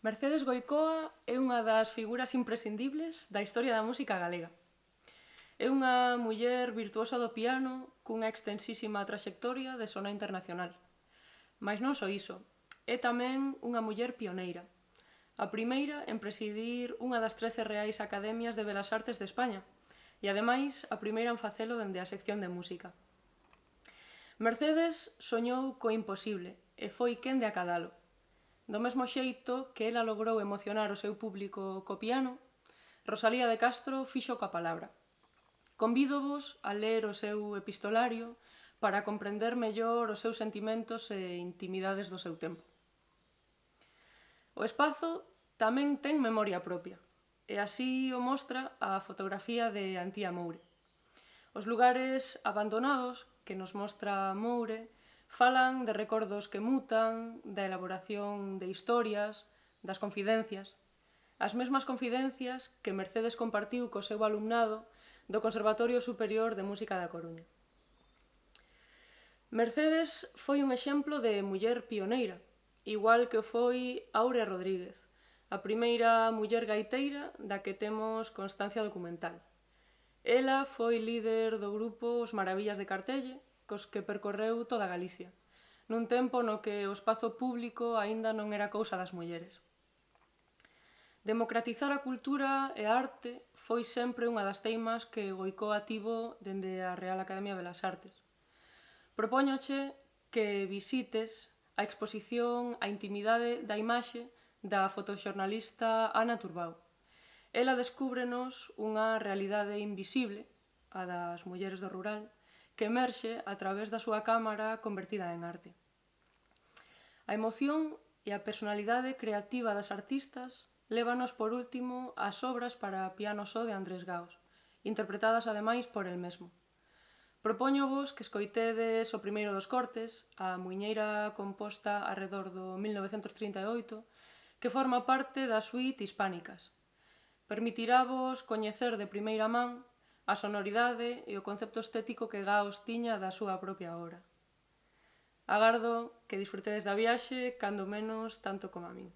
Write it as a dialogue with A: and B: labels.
A: Mercedes Goicoa é unha das figuras imprescindibles da historia da música galega. É unha muller virtuosa do piano cunha extensísima traxectoria de sona internacional. Mais non só iso, é tamén unha muller pioneira. A primeira en presidir unha das 13 reais academias de Belas Artes de España e, ademais, a primeira en facelo dende a sección de música. Mercedes soñou co imposible e foi quen de acadalo. Do mesmo xeito que ela logrou emocionar o seu público co piano, Rosalía de Castro fixo coa palabra. Convídovos a ler o seu epistolario para comprender mellor os seus sentimentos e intimidades do seu tempo. O espazo tamén ten memoria propia, e así o mostra a fotografía de Antía Moure. Os lugares abandonados que nos mostra Moure falan de recordos que mutan, da elaboración de historias, das confidencias. As mesmas confidencias que Mercedes compartiu co seu alumnado do Conservatorio Superior de Música da Coruña. Mercedes foi un exemplo de muller pioneira, igual que o foi Áurea Rodríguez, a primeira muller gaiteira da que temos constancia documental. Ela foi líder do grupo Os Maravillas de Cartelle, cos que percorreu toda Galicia, nun tempo no que o espazo público aínda non era cousa das mulleres. Democratizar a cultura e a arte foi sempre unha das teimas que Goicoa tivo dende a Real Academia de Belas Artes. Propóñoche que visites a exposición A intimidade da imaxe da fotoxornalista Ana Turbao. Ela descúbrenos unha realidade invisible, a das mulleres do rural, que emerxe a través da súa cámara convertida en arte. A emoción e a personalidade creativa das artistas lévanos por último ás obras para piano só de Andrés Gaos, interpretadas ademais por el mesmo. Propóñovos que escoitedes o primeiro dos cortes, a muiñeira composta arredor do 1938, que forma parte da suite Hispánicas. Permitiravos coñecer de primeira man a sonoridade e o concepto estético que Gaos tiña da súa propia obra. Agardo que disfrutedes da viaxe, cando menos tanto como a min.